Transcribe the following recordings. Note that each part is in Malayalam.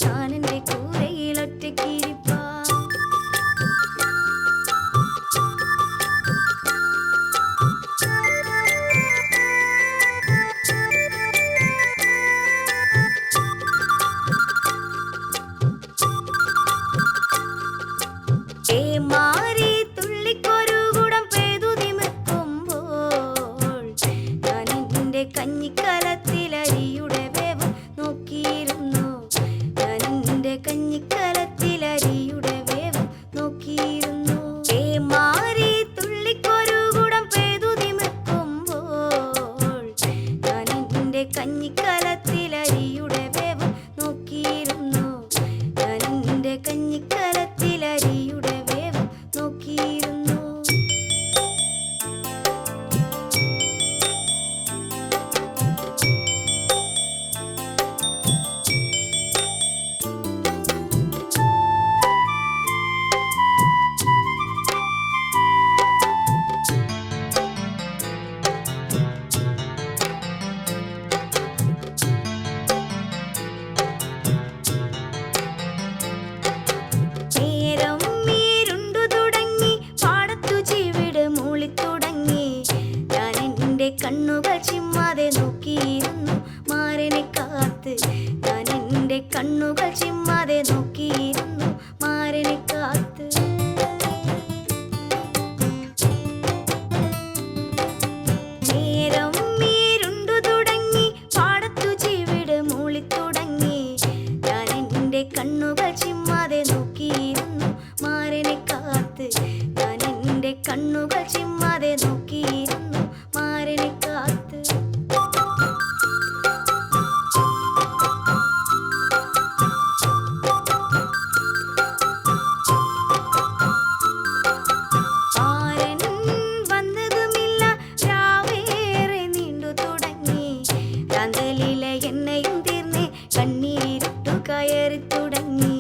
ഞാനെന്റെ കൂരയിലൊറ്റക്കിരിപ്പാ. മാറി തുള്ളിക്കൊരു കുടം പെയ്തു തിമിർക്കുമ്പോൾ ഞാൻ എന്റെ കഞ്ഞിക്കലത്തിലരിയുടെ വേവ് നോക്കിയിരുന്നു. ഞാൻ എന്റെ കഞ്ഞിക്കലത്തിലരിയുടെ വേവ് നോക്കിയിരുന്നു. മാറി തുള്ളിക്കൊരു കുടം പെയ്തു തിമിർക്കുമ്പോൾ ഞാൻ എന്റെ കഞ്ഞിക്കലത്തിലരിയുടെ വേവ് നോക്കിയിരുന്നു. ഞാൻ എന്റെ കഞ്ഞിക്കലത്തിലരിയുടെ വേവ് നോക്കിയിരുന്നു. നേരം ഇരുണ്ടു തുടങ്ങി, പാടത്തു ചീവിട് മൂളിത്തുടങ്ങി. ഞാൻ എന്റെ കണ്ണുകൾ ചിമ്മാതെ നോക്കിയിരുന്നു മാരനെ കാത്ത്. ഞാൻ എന്റെ കണ്ണുകൾ ചിമ്മാതെ നോക്കിയിരുന്നു മാരനെ കാത്ത്. നേരം ഇരുണ്ടു തുടങ്ങി, പാടത്തു ചീവിട് മൂളിത്തുടങ്ങി. ഞാൻ എന്റെ കണ്ണുകൾ ചിമ്മാതെ നോക്കിയിരുന്നു മാരനെ കാത്ത്. ഞാൻ എന്റെ കണ്ണുകൾ ചിമ്മാതെ നോക്കിയിരുന്നു മാരനെ കാത്ത്. മാരൻ വന്നതുമില്ല, രാവേറെ നീണ്ടു തുടങ്ങി. രാന്തലിലെ എണ്ണയും തീർന്നേ കണ്ണീരിട്ടു കയറി തുടങ്ങി.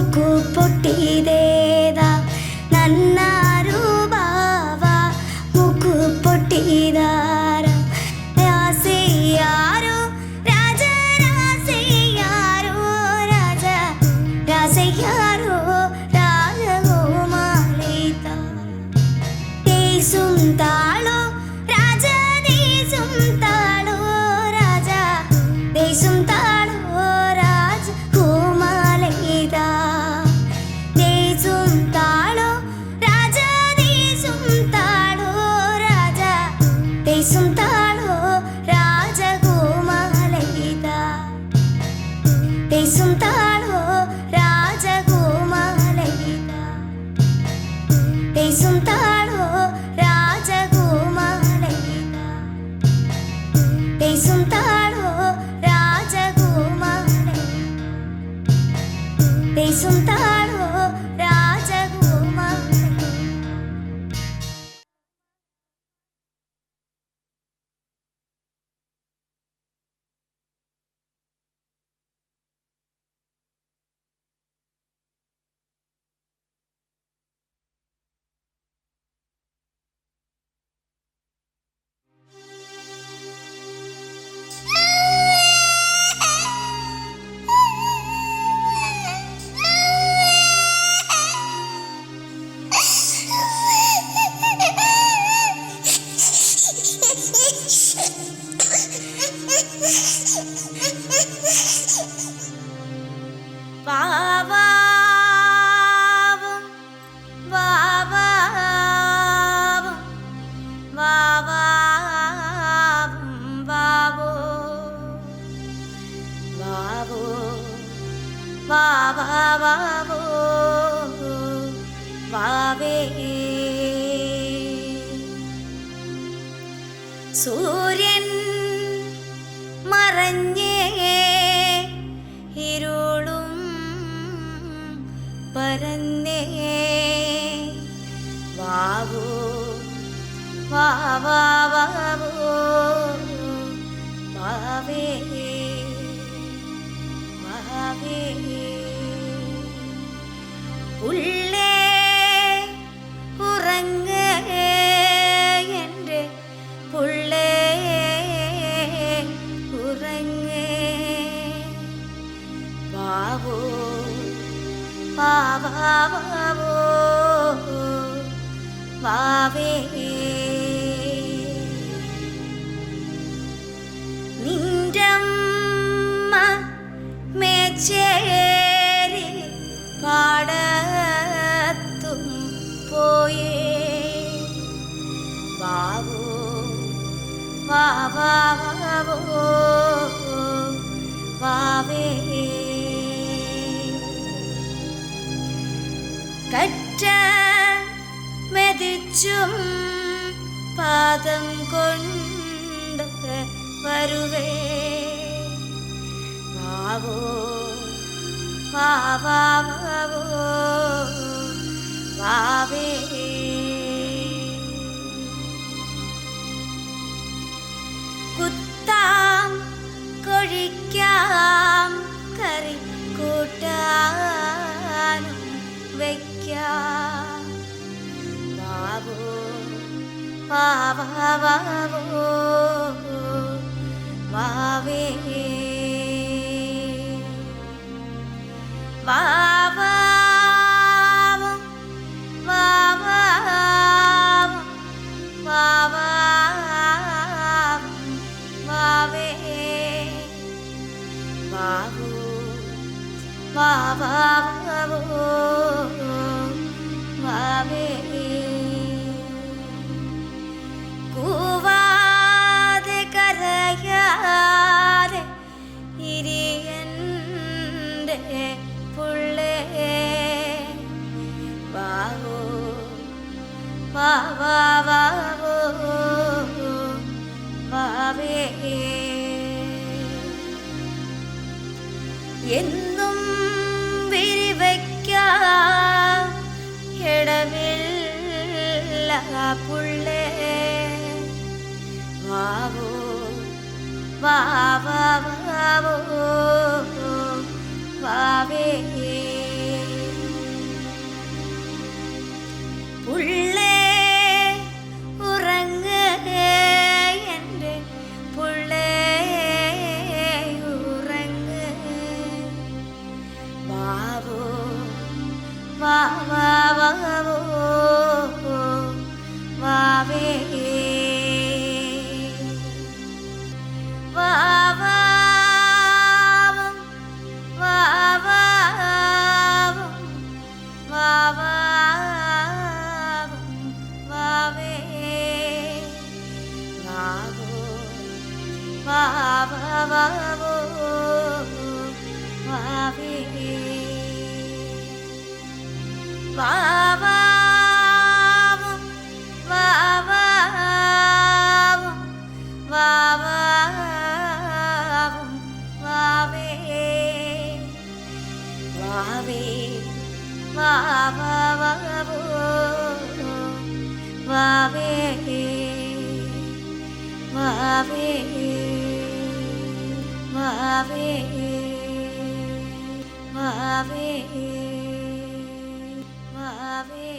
ಮುಕ್ಕು ಪೊಟ್ಟಿದೇದ ನನ್ನಾರು ಬಾವ ಮುಕ್ಕು ಪೊಟ್ಟಿದಾರ ರಾಸೆಯಾರೋ ರಾಜ ರಾಸೆಯಾರೋ ರಾಜ ರಾಸೆಯಾರೋ രാജഗോമാളിത ദേശും താളോ രാജ ദേശും താളോ രാജ ദേശും താളോ രാജഗോമാളിത ദേശും താളോ രാജ ദേശും താളോ രാജ ദേശും താളോ രാജഗോമാളിത ദേശും താളോ രാജഗോമാളിത ദേശും താളോ രാജഗോമാളിത ദേശും താളോ രാജഗോമാളിത ദേശും താളോ രാജഗോമാളിത വാവാവും വാവാവും വാവാവും വാവോ വാവോ വാവാവോ വാവേ സൂര്യൻ മറഞ്ഞേ ഇരുളും പരന്നേ വാവോ വാവാവോ വാവേ വാവേ ഉള്ളേ ഉറങ്ങേ എൻ്റെ പുള്ളേ ഉറങ്ങേ വാവോ വാവാവോ വാവേ നിന്റമ്മ മേച്ചേരി പാടത്തും പോയേ വാവോ വാവാവോ വാവേ കറ്റ മെതിച്ചും പാദം കൊണ്ട് വരുവേ വാവോ വാവാവോ വാവേ കുത്താം കൊഴിക്കാം കറി കൂട്ടാനും വയ്ക്കാം വാവോ വാവാവോ വാവേ വാവാവും വാവാവും വാവാവും വാവേ വാവോ വാവാവോ വാവേ കൂവാതെ കരയാതെ ഇരിയൻ്റെ പുള്ളേ വാവോ വാവാവോ വാവേ എന്നും വിരിവയ്ക്കാം ഇടവില്ല പുള്ളേ വാവോ വാവാവോ വാവേ വാ വാ വാവോ വാവേ വാവാവും വാവാവും വാവാവും വാവേ വാവോ വാവാവോ വാവേ വാവാവും വാവാവും വാവാവും വാവേ വാവേ വാവാവോ വാവേ വാവേ വാവേ വാവേ വാവേ.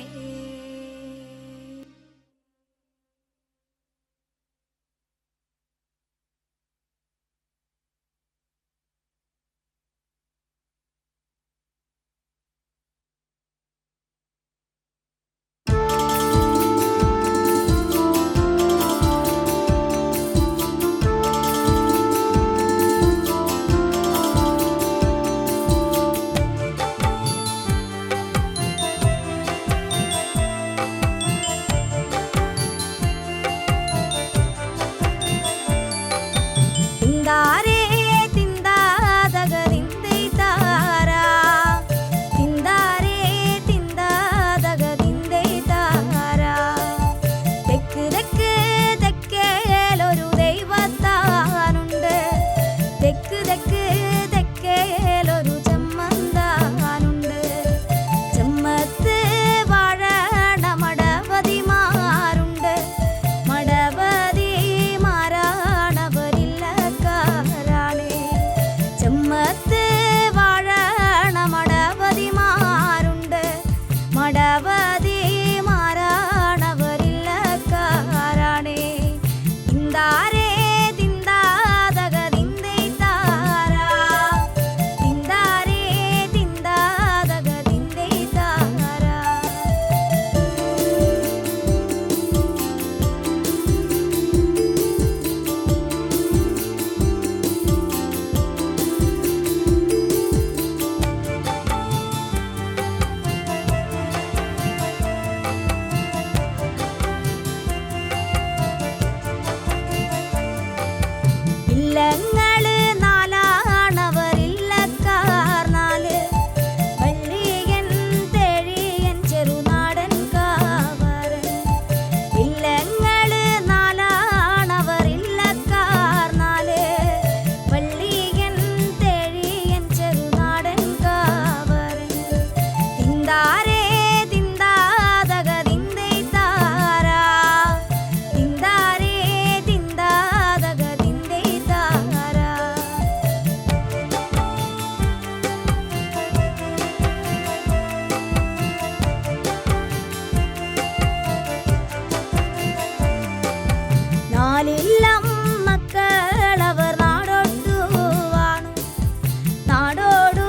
നാടോടു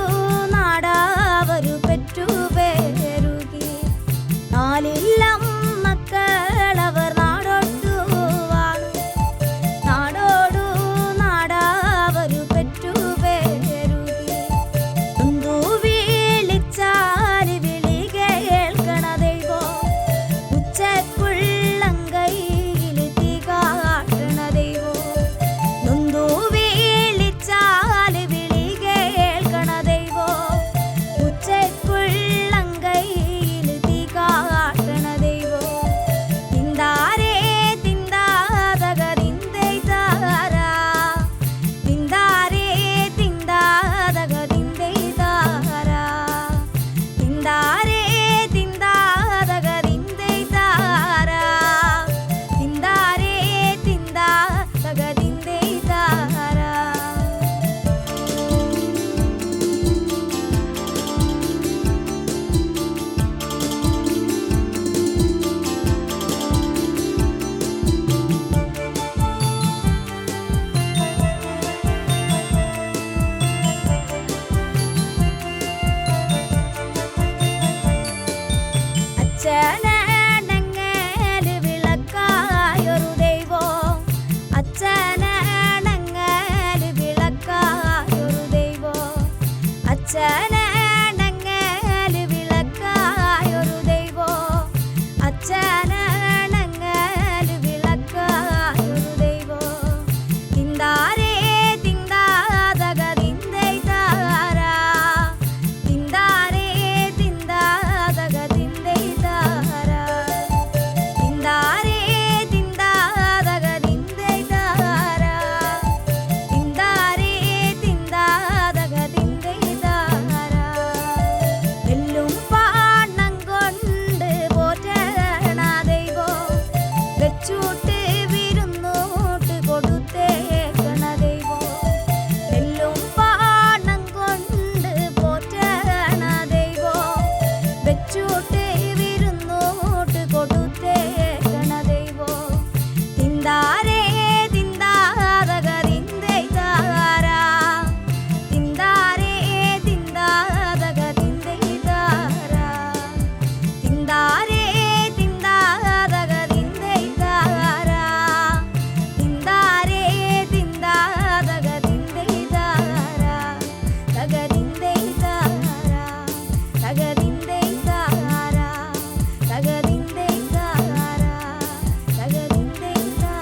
നാടാവരു പെറ്റുപേരാ അച്ഛനണങ്ങല് വിളക്കായൊരു ദൈവം അച്ഛനണങ്ങല് വിളക്കായൊരു ദൈവം അച്ഛനണങ്ങല് വിളക്കായൊരു ദൈവം അച്ഛനണങ്ങല് വിളക്കായൊരു ദൈവം തിന്താരേ തിന്താതക തിന്തൈതാരാ തിന്താരേ തിന്താതക തിന്തൈതാരാ തിന്താരേ തിന്താതക തിന്തൈതാരാ തിന്താരേ തിന്താതക തിന്തൈതാരാ എല്ലും പാണ്ണം കൊണ്ട് പോറ്റണ ദൈവം വെച്ചൂട്ട് വിരുന്നൂട്ട് കൊടുത്തേക്കണ ദൈവം എല്ലും പാണ്ണം കൊണ്ട് പോറ്റണ ദൈവം വെച്ചൂട്ട് വിരുന്നൂട്ട് കൊടുത്തേക്കണ ദൈവം തിന്താരേ തിന്താതക തിന്തൈതാരാ തിന്താരേ തിന്താതക തിന്തൈതാരാ തിന്താരേ തിന്താതക തിന്തൈതാരാ തിന്താരേ തിന്താതക തിന്തൈതാരാ തക തിന്തൈതാരാ തക തിന്തൈതാരാ തക തിന്തൈതാരാ തക തിന്തൈതാരാ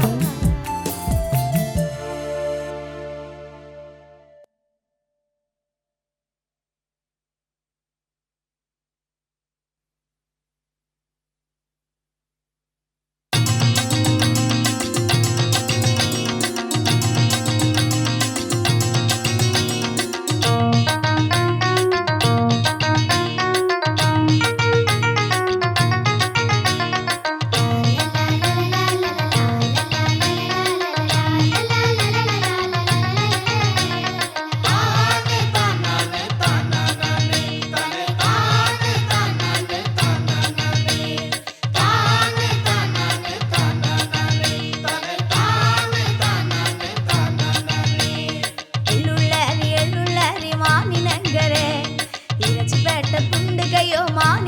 എള്ളുള്ളരി എള്ളുള്ളരി മാനിനങ്കരെ ഇരച്ചിപ്പേട്ട പുണ്ടുകയോ മാനി